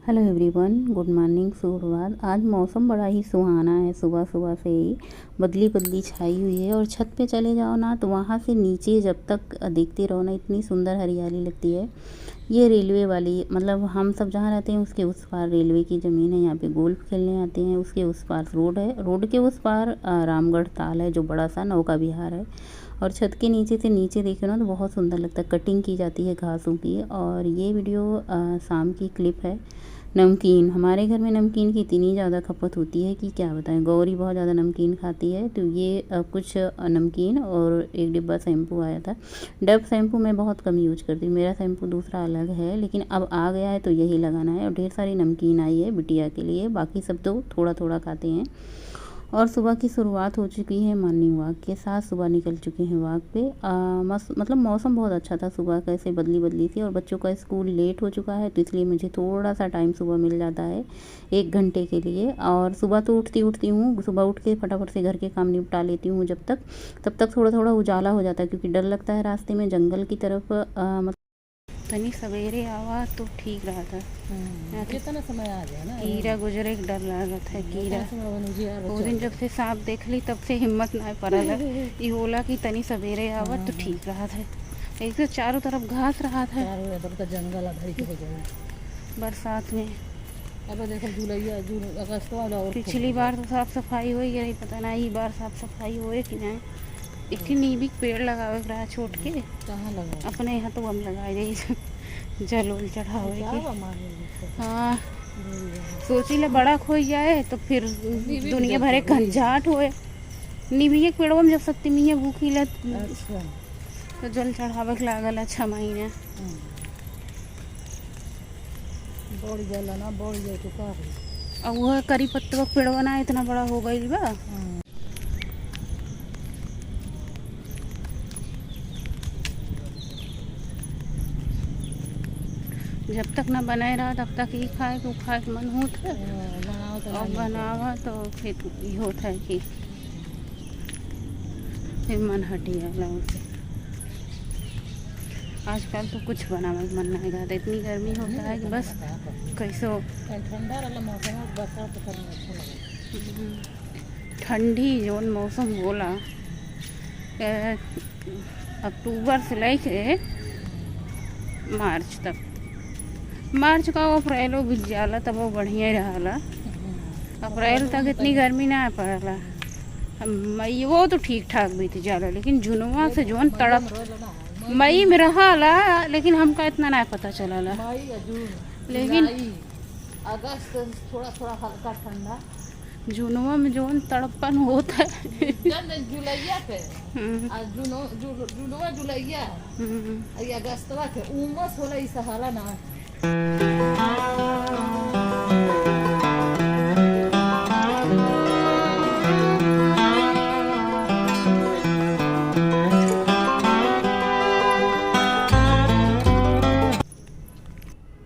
Hello everyone, good morning, सुप्रभात। आज मौसम बड़ा ही सुहाना है। सुबह सुबह से ही बदली बदली छाई हुई है और छत पे चले जाओ ना तो वहाँ से नीचे जब तक देखते रहो ना इतनी सुंदर हरियाली लगती है। ये रेलवे वाली मतलब हम सब जहाँ रहते हैं उसके उस पार रेलवे की ज़मीन है। यहाँ पे गोल्फ खेलने आते हैं। उसके उस पार रोड है, रोड के उस पार रामगढ़ ताल है जो बड़ा सा नौका विहार है। और छत के नीचे से नीचे देखे ना तो बहुत सुंदर लगता है। कटिंग की जाती है घासों की। और ये वीडियो शाम की क्लिप है। नमकीन, हमारे घर में नमकीन की इतनी ज़्यादा खपत होती है कि क्या बताएं। गौरी बहुत ज़्यादा नमकीन खाती है तो ये कुछ नमकीन और एक डिब्बा शैम्पू आया था। डव शैम्पू मैं बहुत कम यूज करती हूँ, मेरा शैम्पू दूसरा अलग है, लेकिन अब आ गया है तो यही लगाना है। और ढेर सारी नमकीन आई है बिटिया के लिए, बाकी सब तो थोड़ा थोड़ा खाते हैं। और सुबह की शुरुआत हो चुकी है मॉर्निंग वॉक के साथ। सुबह निकल चुके हैं वॉक पे। मतलब मौसम बहुत अच्छा था सुबह, कैसे बदली बदली थी। और बच्चों का स्कूल लेट हो चुका है तो इसलिए मुझे थोड़ा सा टाइम सुबह मिल जाता है 1 घंटे के लिए। और सुबह तो उठती हूँ, सुबह उठ के फटाफट से घर के काम निपटा लेती हूँ। तब तक थोड़ा थोड़ा उजाला हो जाता है क्योंकि डर लगता है रास्ते में जंगल की तरफ। तनी सवेरे आवा तो ठीक रहा था। कितना समय आ गया ना, कीड़ा गुजरे के डर लागत है। कीड़ा वो दिन जब से सांप देख ली तब से हिम्मत ना पड़ल। ई होला कि तनी सवेरे आवत तो ठीक रहा था। एक तो चारों तरफ घास रहा था, चारों तरफ तो जंगल आधारी के हो गए बरसात में। अब देखो जुलैया जून अगस्त वाला और पिछली बार तो साफ सफाई हुई है, नहीं पता ना ई बार साफ सफाई हुए कि नहीं। एक नींबी के पेड़ लगावे के रहा छोट के, कहाँ लगा अपने यहाँ तो हम लगाए जाइए जल उल चढ़ावे के। हाँ, सोची ले बड़ा खो जाए तो फिर दुनिया भरे कंझाट होए। निबिये के पेड़वा में जब सकती मियाँ भूखी ले तो जल चढ़ावे के लागल। अच्छा महीना बढ़ जाला ना, बढ़ जाए तो का अब वह करी पत्तवा के पेड़वा ना इतना बड़ा हो गई बा। जब तक ना बनाए रहा तब तक ही खाए के मन होता है। और बनावा तो फिर ये होता है कि फिर मन हटी जाला उसे। आजकल तो कुछ बनावे के मन नहीं करता, इतनी गर्मी होता है कि बस कैसे हो। ठंडा वाला मौसम है, बरसात तो करना अच्छा लगा। ठंडी जौन मौसम होला अक्टूबर से लेके मार्च तक। मार्च का अप्रैलो बीत जाला तब वो बढ़िया रहला। अप्रैल तक इतनी गर्मी ना पड़ला। मई वो तो ठीक ठाक बीत जाला, लेकिन जुनवा से जौन तड़प मई में रहा, लेकिन हमका इतना ना पता चला। लेकिन अगस्त थोड़ा थोड़ा हल्का ठंडा, जुनवा में जौन तड़पन होता है जुलैया के जुनवा जुलैया अगस्तवा के उमस होला ई सहाला ना।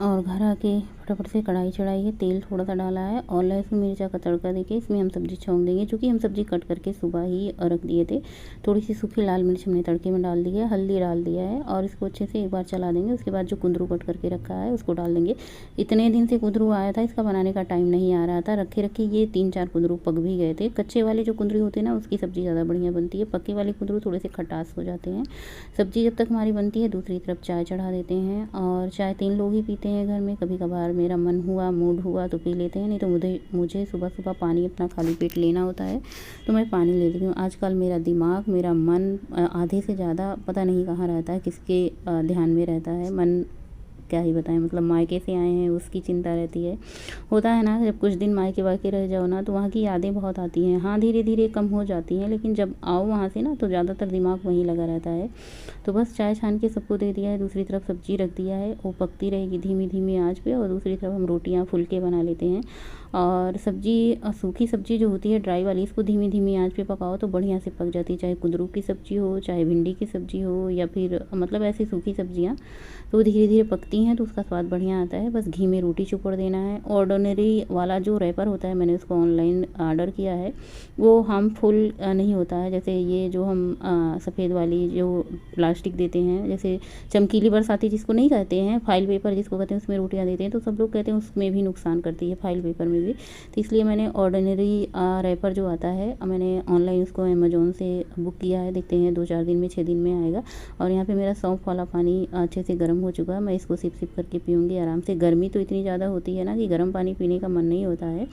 और घर आके फटाफट से कढ़ाई चढ़ाई है, तेल थोड़ा सा डाला है और लहसुन मिर्चा का तड़का देके इसमें हम सब्जी छोंक देंगे। क्योंकि हम सब्जी कट करके सुबह ही रख दिए थे। थोड़ी सी सूखी लाल मिर्च हमने तड़के में डाल दी है, हल्दी डाल दिया है और इसको अच्छे से एक बार चला देंगे। उसके बाद जो कुंदरू कट करके रखा है उसको डाल देंगे। इतने दिन से कुंदरू आया था, इसका बनाने का टाइम नहीं आ रहा था। रखे रखे ये 3-4 कुंदरू पक भी गए थे। कच्चे वाले जो कुंदरू होते हैं ना उसकी सब्ज़ी ज़्यादा बढ़िया बनती है, पके वाले कुंदरू थोड़े से खटास हो जाते हैं। सब्ज़ी जब तक हमारी बनती है दूसरी तरफ चाय चढ़ा देते हैं। और चाय 3 लोग ही पीते हैं घर में, कभी कभार मेरा मन हुआ मूड हुआ तो पी लेते हैं, नहीं तो मुझे सुबह सुबह पानी अपना खाली पेट लेना होता है तो मैं पानी ले लेती हूँ। आजकल मेरा दिमाग मेरा मन आधे से ज़्यादा पता नहीं कहाँ रहता है, किसके ध्यान में रहता है। मन क्या ही बताएं, मतलब मायके से आए हैं उसकी चिंता रहती है। होता है ना, जब कुछ दिन मायके वायके रह जाओ ना तो वहाँ की यादें बहुत आती हैं। हाँ, धीरे धीरे कम हो जाती हैं, लेकिन जब आओ वहाँ से ना तो ज़्यादातर दिमाग वहीं लगा रहता है। तो बस चाय छान के सबको दे दिया है, दूसरी तरफ सब्जी रख दिया है, वो पकती रहेगी धीमी धीमी आंच पे। और दूसरी तरफ हम रोटियाँ फुलके बना लेते हैं। और सब्जी सूखी सब्जी जो होती है ड्राई वाली, इसको धीमी धीमी आंच पे पकाओ तो बढ़िया से पक जाती है। चाहे कुंदरू की सब्ज़ी हो, चाहे भिंडी की सब्ज़ी हो, या फिर मतलब ऐसी सूखी सब्जियाँ तो धीरे धीरे पकती होती हैं तो उसका स्वाद बढ़िया आता है। बस घी में रोटी चुपड़ देना है। ऑर्डिनरी वाला जो रैपर होता है, मैंने उसको ऑनलाइन ऑर्डर किया है, वो हार्मफुल नहीं होता है। जैसे ये जो हम सफ़ेद वाली जो प्लास्टिक देते हैं, जैसे चमकीली बरसाती जिसको नहीं कहते हैं, फाइल पेपर जिसको कहते हैं, उसमें रोटियां देते हैं, तो सब लोग कहते हैं उसमें भी नुकसान करती है, फाइल पेपर में भी। तो इसलिए मैंने ऑर्डिनरी रैपर जो आता है, मैंने ऑनलाइन उसको अमेज़ोन से बुक किया है। देखते हैं 2-4 दिन में, 6 दिन में आएगा। और यहाँ पे मेरा सौंफ वाला पानी अच्छे से गर्म हो चुका है। मैं इसको सिप सिप करके पीऊँगी आराम से। गर्मी तो इतनी ज़्यादा होती है ना कि गर्म पानी पीने का मन नहीं होता है।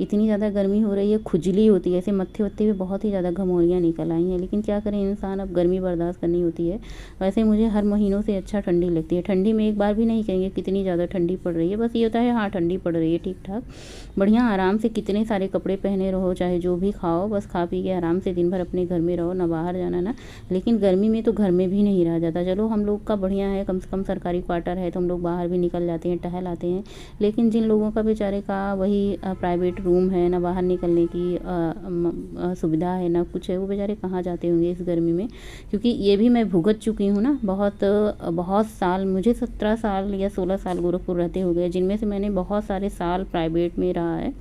इतनी ज़्यादा गर्मी हो रही है, खुजली होती है, ऐसे मत्थे वत्थे में बहुत ही ज़्यादा घमौरियाँ निकल आई हैं। लेकिन क्या करें इंसान, अब गर्मी बर्दाश्त करनी होती है। वैसे मुझे हर महीनों से अच्छा ठंडी लगती है। ठंडी में एक बार भी नहीं कहेंगे कितनी ज़्यादा ठंडी पड़ रही है, बस ये होता है हाँ ठंडी पड़ रही है, ठीक ठाक बढ़िया आराम से कितने सारे कपड़े पहने रहो, चाहे जो भी खाओ, बस खा पी के आराम से दिन भर अपने घर में रहो, ना बाहर जाना ना। लेकिन गर्मी में तो घर में भी नहीं रहा जाता। चलो हम लोग का बढ़िया है, कम से कम सरकारी क्वार्टर है तो हम लोग बाहर भी निकल जाते हैं, टहल आते हैं। लेकिन जिन लोगों का बेचारे का वही प्राइवेट रूम है, ना बाहर निकलने की सुविधा है, ना कुछ है, वो बेचारे कहाँ जाते होंगे इस गर्मी में। क्योंकि ये भी मैं भुगत चुकी हूँ ना, बहुत साल, मुझे 17 साल या 16 साल गोरखपुर रहते हो गए, जिनमें से मैंने बहुत सारे साल प्राइवेट में रहा है।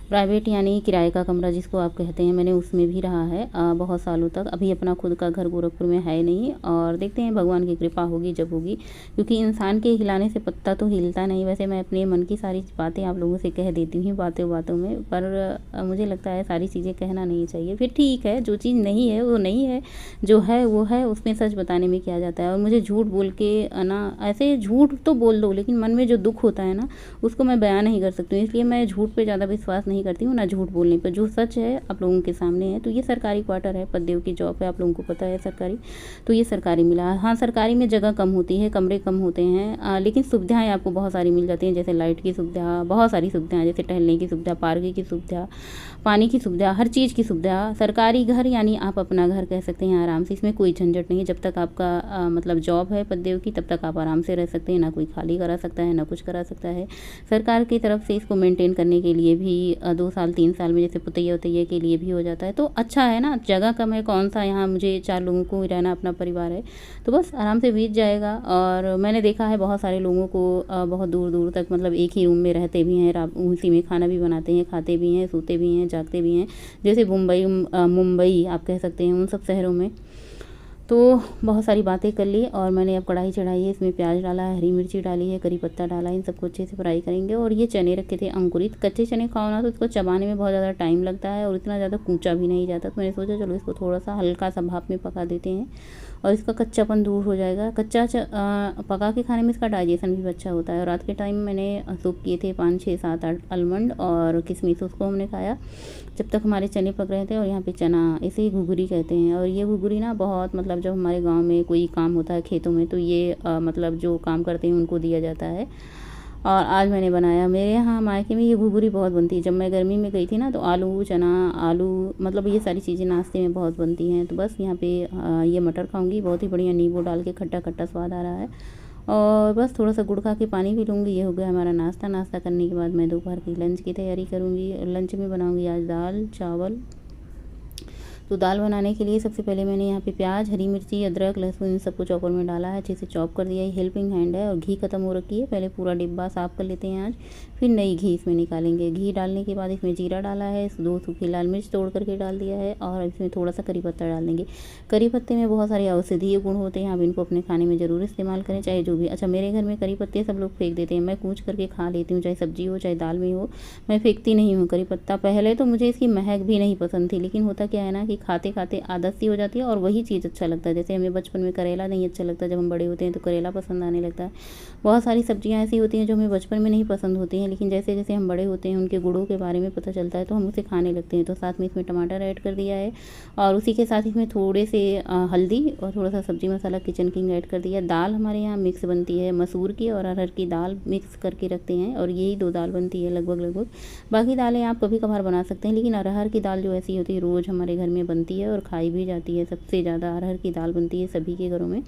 प्राइवेट यानी किराए का कमरा जिसको आप कहते हैं, मैंने उसमें भी रहा है बहुत सालों तक। अभी अपना खुद का घर गोरखपुर में है नहीं, और देखते हैं भगवान की कृपा होगी जब होगी, क्योंकि इंसान के हिलाने से पत्ता तो हिलता नहीं। वैसे मैं अपने मन की सारी बातें आप लोगों से कह देती हूँ बातों बातों में, पर मुझे लगता है सारी चीज़ें कहना नहीं चाहिए। फिर ठीक है, जो चीज़ नहीं है वो नहीं है, जो है वो है, उसमें सच बताने में क्या जाता है। और मुझे झूठ बोल के ना, ऐसे झूठ तो बोल दो, लेकिन मन में जो दुख होता है ना, उसको मैं बयान नहीं कर सकती हूँ। इसलिए मैं झूठ पे ज़्यादा विश्वास नहीं करती हूँ, ना झूठ बोलने पर। जो सच है आप लोगों के सामने है। तो ये सरकारी क्वार्टर है, पददेव की जॉब है, आप लोगों को पता है सरकारी, तो ये सरकारी मिला। हाँ, सरकारी में जगह कम होती है, कमरे कम होते हैं, लेकिन सुविधाएं आपको बहुत सारी मिल जाती हैं। जैसे लाइट की सुविधा, बहुत सारी सुविधाएं, जैसे टहलने की सुविधा, पार्किंग की सुविधा, पानी की सुविधा, हर चीज़ की सुविधा। सरकारी घर यानी आप अपना घर कह सकते हैं आराम से, इसमें कोई झंझट नहीं है। जब तक आपका मतलब जॉब है पददेव की, तब तक आप आराम से रह सकते हैं, ना कोई खाली करा सकता है, ना कुछ करा सकता है। सरकार की तरफ से इसको मेंटेन करने के लिए भी 2 साल 3 साल में जैसे पुतैया उतैया के लिए भी हो जाता है, तो अच्छा है ना। जगह कम है, कौन सा यहाँ मुझे 4 लोगों को ही रहना, अपना परिवार है, तो बस आराम से बीत जाएगा। और मैंने देखा है बहुत सारे लोगों को बहुत दूर दूर तक, मतलब एक ही रूम में रहते भी हैं, उसी में खाना भी बनाते हैं, खाते भी हैं, सोते भी हैं, जागते भी हैं। जैसे मुंबई आप कह सकते हैं, उन सब शहरों में। तो बहुत सारी बातें कर ली, और मैंने अब कढ़ाई चढ़ाई है, इसमें प्याज डाला है, हरी मिर्ची डाली है, करी पत्ता डाला है, इन सबको अच्छे से फ्राई करेंगे। और ये चने रखे थे अंकुरित, कच्चे चने खाओ ना तो इसको चबाने में बहुत ज़्यादा टाइम लगता है, और इतना ज़्यादा कूचा भी नहीं जाता। तो मैंने सोचा चलो इसको थोड़ा सा हल्का सा भाप में पका देते हैं, और इसका कच्चापन दूर हो जाएगा। पका के खाने में इसका डाइजेशन भी अच्छा होता है। और रात के टाइम मैंने सूप किए थे 5 6 7 8 आलमंड और किशमिश, उसको हमने खाया जब तक हमारे चने पक रहे थे। और यहाँ पे चना, इसे ही घुघरी कहते हैं। और ये घुघरी ना बहुत, मतलब जब हमारे गांव में कोई काम होता है खेतों में, तो ये मतलब जो काम करते हैं उनको दिया जाता है। और आज मैंने बनाया, मेरे यहाँ मायके में ये घुघरी बहुत बनती है। जब मैं गर्मी में गई थी ना, तो आलू चना, आलू, मतलब ये सारी चीज़ें नाश्ते में बहुत बनती हैं। तो बस यहाँ पे ये मटर खाऊंगी, बहुत ही बढ़िया नींबू डाल के, खट्टा खट्टा स्वाद आ रहा है। और बस थोड़ा सा गुड़ खा के पानी भी लूँगी। ये हो गया हमारा नाश्ता। नाश्ता करने के बाद मैं दोपहर की लंच की तैयारी करूँगी। लंच में बनाऊँगी आज दाल चावल। तो दाल बनाने के लिए सबसे पहले मैंने यहाँ पे प्याज, हरी मिर्ची, अदरक, लहसुन, इन सबको चॉपर में डाला है, अच्छे से चॉप कर दिया है। हेल्पिंग हैंड है। और घी खत्म हो रखी है, पहले पूरा डिब्बा साफ़ कर लेते हैं आज, फिर नई घी इसमें निकालेंगे। घी डालने के बाद इसमें जीरा डाला है, 2 सूखी लाल मिर्च तोड़ करके डाल दिया है, और इसमें थोड़ा सा करी पत्ता डाल देंगे। करी पत्ते में बहुत सारे औषधीय गुण होते हैं, आप इनको अपने खाने में ज़रूर इस्तेमाल करें, चाहे जो भी। अच्छा, मेरे घर में करी पत्ते सब लोग फेंक देते हैं, मैं कूच करके खा लेती हूँ, चाहे सब्जी हो चाहे दाल में हो, मैं फेंकती नहीं हूँ करी पत्ता। पहले तो मुझे इसकी महक भी नहीं पसंद थी, लेकिन होता क्या है ना कि खाते खाते आदत सी हो जाती है, और वही चीज़ अच्छा लगता है। जैसे हमें बचपन में करेला नहीं अच्छा लगता, जब हम बड़े होते हैं तो करेला पसंद आने लगता है। बहुत सारी सब्जियां ऐसी होती हैं जो हमें बचपन में नहीं पसंद होती हैं, लेकिन जैसे जैसे हम बड़े होते हैं उनके गुणों के बारे में पता चलता है, तो हम उसे खाने लगते हैं। तो साथ में इसमें टमाटर ऐड कर दिया है, और उसी के साथ इसमें थोड़े से हल्दी और थोड़ा सा सब्जी मसाला किचन किंग ऐड कर दिया। दाल हमारे यहाँ मिक्स बनती है, मसूर की और अरहर की दाल मिक्स करके रखते हैं, और यही 2 दाल बनती है लगभग। बाकी दालें आप कभी कभार बना सकते हैं, लेकिन अरहर की दाल जो ऐसी होती है रोज़ हमारे घर में बनती है और खाई भी जाती है। सबसे ज़्यादा अरहर की दाल बनती है सभी के घरों में।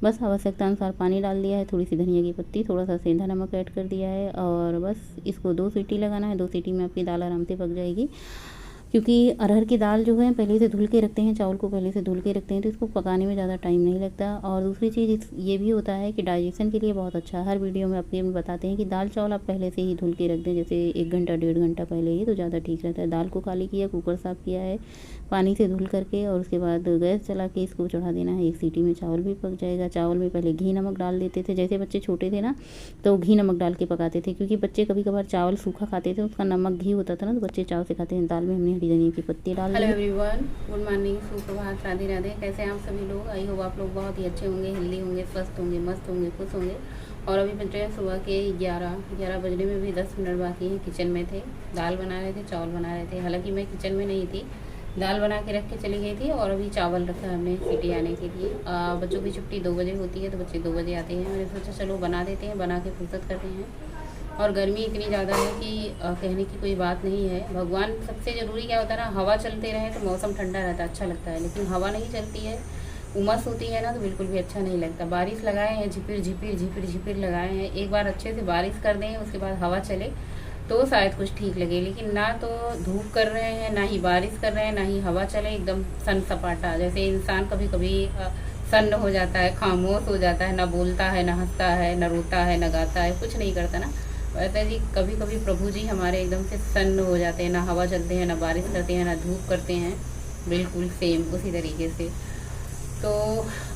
बस आवश्यकता अनुसार पानी डाल दिया है, थोड़ी सी धनिया की पत्ती, थोड़ा सा सेंधा नमक ऐड कर दिया है, और बस इसको 2 सीटी लगाना है। 2 सीटी में आपकी दाल आराम से पक जाएगी। क्योंकि अरहर की दाल जो है पहले से धुल के रखते हैं, चावल को पहले से धुल के रखते हैं, तो इसको पकाने में ज़्यादा टाइम नहीं लगता। और दूसरी चीज़ ये भी होता है कि डाइजेशन के लिए बहुत अच्छा है। हर वीडियो में आपके बताते हैं कि दाल चावल आप पहले से ही धुल के रख दें, जैसे 1 घंटा 1.5 घंटा पहले ही, तो ज़्यादा ठीक रहता है। दाल को खाली किया, कुकर साफ़ किया है पानी से धुल करके, और उसके बाद गैस चला के इसको चढ़ा देना है। 1 सीटी में चावल भी पक जाएगा। चावल में पहले घी नमक डाल देते थे, जैसे बच्चे छोटे थे ना तो घी नमक डाल के पकाते थे, क्योंकि बच्चे कभी कभार चावल सूखा खाते थे, उसका नमक घी होता था ना, तो बच्चे चाव से खाते हैं। दाल में हमने हरी धनिया की पत्ती डाल दी। हेलो एवरीवन, गुड मॉर्निंग, सुप्रभात, राधे राधे। कैसे हैं आप सभी लोग? आई होप आप लोग बहुत ही अच्छे होंगे, हेल्दी होंगे, स्वस्थ होंगे, मस्त होंगे, खुश होंगे। और अभी बज रहे हैं सुबह के 11 बजने में भी 10 मिनट बाकी हैं। किचन में थे, दाल बना रहे थे, चावल बना रहे थे। हालांकि मैं किचन में नहीं थी, दाल बना के रख के चली गई थी, और अभी चावल रखा है हमने सीटी आने के लिए। बच्चों की छुट्टी 2 बजे होती है, तो बच्चे 2 बजे आते हैं। मैंने सोचा चलो बना देते हैं, बना के फुर्सत करते हैं। और गर्मी इतनी ज़्यादा है कि कहने की कोई बात नहीं है। भगवान, सबसे ज़रूरी क्या होता है ना, हवा चलते रहे तो मौसम ठंडा रहता है, अच्छा लगता है। लेकिन हवा नहीं चलती है, उमस होती है ना, तो बिल्कुल भी अच्छा नहीं लगता। बारिश लगाए हैं, झिपिर झिपिर झिपिर झिपिर लगाए हैं। एक बार अच्छे से बारिश कर दें, उसके बाद हवा चले तो शायद कुछ ठीक लगे। लेकिन ना तो धूप कर रहे हैं, ना ही बारिश कर रहे हैं, ना ही हवा चले, एकदम सन सपाटा। जैसे इंसान कभी कभी सन्न हो जाता है, खामोश हो जाता है, ना बोलता है, ना हंसता है, ना रोता है, ना गाता है, कुछ नहीं करता ना, वैसे जी कभी कभी प्रभु जी हमारे एकदम से सन्न हो जाते हैं। ना हवा चलते हैं, ना बारिश करते हैं, ना धूप करते हैं, बिल्कुल सेम उसी तरीके से। तो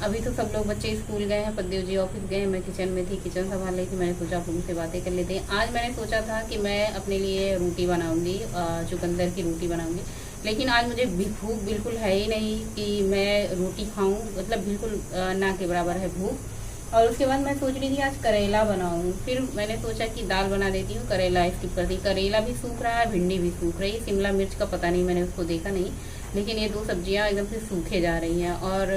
अभी तो सब लोग बच्चे स्कूल गए हैं, पद्देव जी ऑफिस गए हैं, मैं किचन में थी, किचन संभाल रही थी। मैंने सोचा आप उनसे बातें कर लेते हैं। आज मैंने सोचा था कि मैं अपने लिए रोटी बनाऊंगी, चुकंदर की रोटी बनाऊंगी, लेकिन आज मुझे भूख बिल्कुल है ही नहीं कि मैं रोटी खाऊं, मतलब बिल्कुल ना के बराबर है भूख। और उसके बाद मैं सोच रही थी आज करेला बनाऊं, फिर मैंने सोचा कि दाल बना देती हूँ, करेला स्किप कर दी। करेला भी सूख रहा है, भिंडी भी सूख रही है, शिमला मिर्च का पता नहीं, मैंने उसको देखा नहीं, लेकिन ये 2 सब्जियां एकदम से सूखे जा रही हैं। और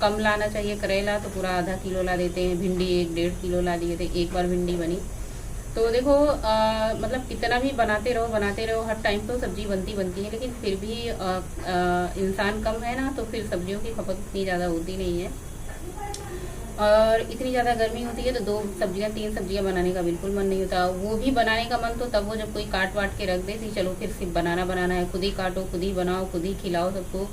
कम लाना चाहिए करेला, तो पूरा आधा किलो ला देते हैं। भिंडी 1-1.5 किलो ला दिए थे, एक बार भिंडी बनी। तो देखो मतलब कितना भी बनाते रहो, हर टाइम तो सब्जी बनती है, लेकिन फिर भी इंसान कम है ना, तो फिर सब्जियों की खपत इतनी ज़्यादा होती नहीं है। और इतनी ज़्यादा गर्मी होती है तो 2 सब्जियां 3 सब्जियां बनाने का बिल्कुल मन नहीं होता। वो भी बनाने का मन तो तब हो जब कोई काट वाट के रख दे कि चलो फिर सिर्फ बनाना है, खुद ही काटो, खुद ही बनाओ, खुद ही खिलाओ सबको,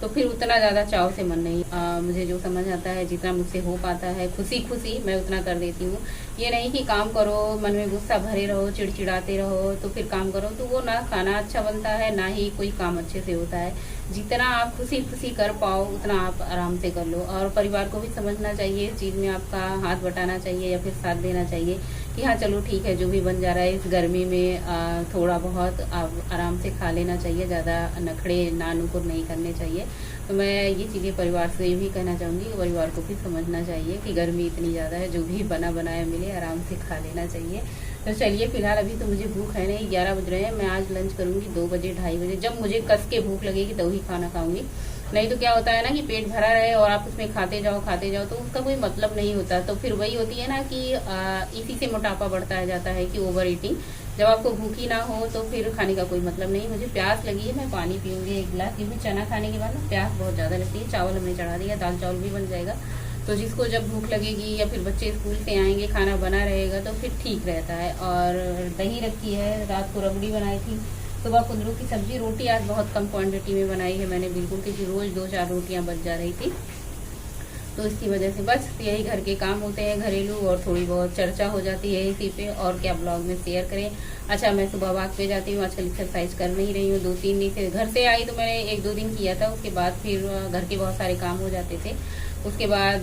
तो फिर उतना ज़्यादा चाव से मन नहीं। मुझे जो समझ आता है, जितना मुझसे हो पाता है खुशी मैं उतना कर देती हूँ। ये नहीं कि काम करो, मन में गुस्सा भरे रहो, चिड़चिड़ाते रहो, तो फिर काम करो तो वो ना खाना अच्छा बनता है, ना ही कोई काम अच्छे से होता है। जितना आप खुशी कर पाओ उतना आप आराम से कर लो। और परिवार को भी समझना चाहिए, इस चीज़ में आपका हाथ बटाना चाहिए या फिर साथ देना चाहिए कि हाँ चलो ठीक है, जो भी बन जा रहा है इस गर्मी में थोड़ा बहुत आप आराम से खा लेना चाहिए, ज़्यादा नखड़े नानुकुर नहीं करने चाहिए। तो मैं ये चीज़ें परिवार से भी कहना चाहूँगी, परिवार को भी समझना चाहिए कि गर्मी इतनी ज़्यादा है, जो भी बना बनाया मिले आराम से खा लेना चाहिए। तो चलिए, फिलहाल अभी तो मुझे भूख है नहीं, 11 बज रहे हैं। मैं आज लंच करूँगी 2 बजे 2:30 बजे, जब मुझे कस के भूख लगेगी तभी खाना खाऊंगी। नहीं तो क्या होता है ना कि पेट भरा रहे और आप उसमें खाते जाओ तो उसका कोई मतलब नहीं होता। तो फिर वही होती है ना कि इसी से मोटापा बढ़ता जाता है कि ओवर ईटिंग। जब आपको भूखी ना हो तो फिर खाने का कोई मतलब नहीं। मुझे प्यास लगी है, मैं पानी पीऊंगी 1 गिलास, क्योंकि चना खाने के बाद ना प्यास बहुत ज़्यादा लगती है। चावल हमने चढ़ा दिया, दाल चावल भी बन जाएगा, तो जिसको जब भूख लगेगी या फिर बच्चे स्कूल से आएंगे, खाना बना रहेगा तो फिर ठीक रहता है। और दही रखी है, रात को रबड़ी बनाई थी, सुबह कुंदरू की सब्जी। रोटी आज बहुत कम क्वांटिटी में बनाई है मैंने बिल्कुल, क्योंकि रोज़ 2-4 रोटियां बच जा रही थी, तो इसकी वजह से बस यही घर के काम होते हैं घरेलू, और थोड़ी बहुत चर्चा हो जाती है इसी पे। और क्या ब्लॉग में शेयर करें। अच्छा, मैं सुबह वॉक पे जाती हूँ, आजकल एक्सरसाइज कर नहीं रही हूँ, 2-3 दिन से। घर से आई तो मैंने 1-2 दिन किया था, उसके बाद फिर घर के बहुत सारे काम हो जाते थे। उसके बाद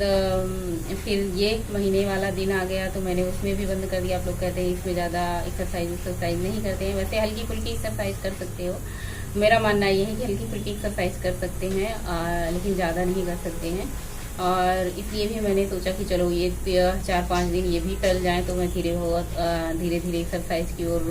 फिर ये महीने वाला दिन आ गया तो मैंने उसमें भी बंद कर दिया। आप लोग कहते हैं इसमें ज़्यादा एक्सरसाइज नहीं करते हैं, वैसे हल्की फुल्की एक्सरसाइज कर सकते हो। मेरा मानना ये है कि हल्की फुल्की एक्सरसाइज कर सकते हैं, लेकिन ज़्यादा नहीं कर सकते हैं। और इसलिए भी मैंने सोचा कि चलो ये 4-5 दिन ये भी टल जाएं, तो मैं धीरे धीरे एक्सरसाइज की ओर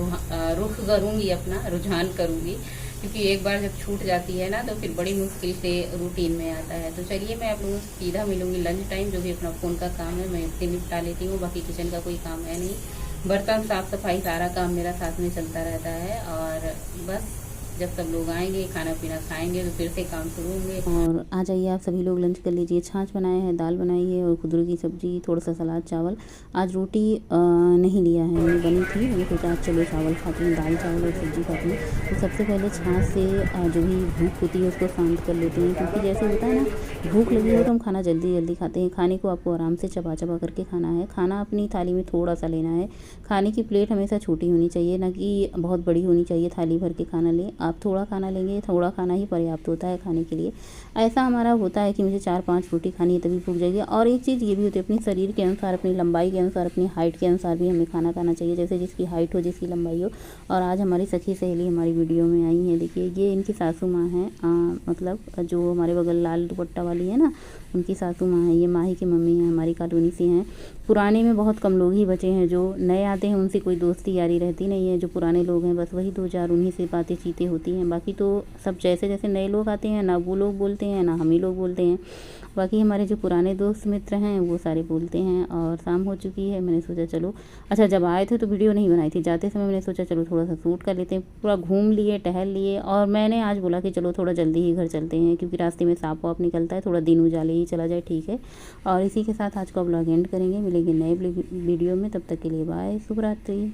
रुख करूँगी, अपना रुझान करूँगी। क्योंकि एक बार जब छूट जाती है ना तो फिर बड़ी मुश्किल से रूटीन में आता है। तो चलिए, मैं आप लोगों से सीधा मिलूंगी लंच टाइम। जो भी अपना फ़ोन का काम है मैं इससे निपटा लेती हूँ, बाकी किचन का कोई काम है नहीं। बर्तन साफ़ सफाई सारा काम मेरा साथ में चलता रहता है। और बस जब सब लोग आएंगे खाना पीना खाएंगे तो फिर से काम शुरू होंगे। और आ जाइए आप सभी लोग लंच कर लीजिए। छाछ बनाए हैं, दाल बनाई है और खुदरू की सब्जी, थोड़ा सा सलाद, चावल। आज रोटी नहीं लिया है, मैंने बनी थी, मैंने सोचा आज चलो चावल खाती हूँ, दाल चावल और सब्जी खाती हूँ। तो सबसे पहले छाछ से जो भी भूख होती है उसको शांत कर लेते हैं, क्योंकि जैसे होता है ना भूख लगी हो तो हम खाना जल्दी जल्दी खाते हैं। खाने को आपको आराम से चबा चबा करके खाना है। खाना अपनी थाली में थोड़ा सा लेना है। खाने की प्लेट हमेशा छोटी होनी चाहिए, ना कि बहुत बड़ी होनी चाहिए। थाली भर के खाना लें। आप थोड़ा खाना लेंगे, थोड़ा खाना ही पर्याप्त होता है खाने के लिए। ऐसा हमारा होता है कि मुझे 4-5 रोटी खानी है तभी भूख जाएगी। और एक चीज़ ये भी होती है, अपने शरीर के अनुसार, अपनी लंबाई के अनुसार, अपनी हाइट के अनुसार भी हमें खाना खाना चाहिए, जैसे जिसकी हाइट हो, जिसकी लंबाई हो। और आज हमारी सखी सहेली हमारी वीडियो में आई हैं। देखिए ये इनकी सासू माँ हैं, मतलब जो हमारे बगल लाल दुपट्टा वाली है ना, उनकी सासू माँ है। ये माही की मम्मी हैं, हमारी कॉलोनी से हैं। पुराने में बहुत कम लोग ही बचे हैं, जो नए आते हैं उनसे कोई दोस्ती यारी रहती नहीं है। जो पुराने लोग हैं बस वही 2-4 उन्हीं से बातें चीतें होती हैं। बाकी तो सब जैसे जैसे नए लोग आते हैं ना वो लोग बोलते हैं ना हम ही लोग बोलते हैं। बाकी हमारे जो पुराने दोस्त मित्र हैं वो सारे बोलते हैं। और शाम हो चुकी है, मैंने सोचा चलो, अच्छा जब आए थे तो वीडियो नहीं बनाई थी, जाते समय मैंने सोचा चलो थोड़ा सा शूट कर लेते हैं। पूरा घूम लिए, टहल लिए। और मैंने आज बोला कि चलो थोड़ा जल्दी ही घर चलते हैं, क्योंकि रास्ते में सांप वाप निकलता है, थोड़ा दिन उजाले ही चला जाए, ठीक है। और इसी के साथ आज का ब्लॉग एंड करेंगे। मिलेंगे नए वीडियो में, तब तक के लिए बाय, शुभ रात्रि।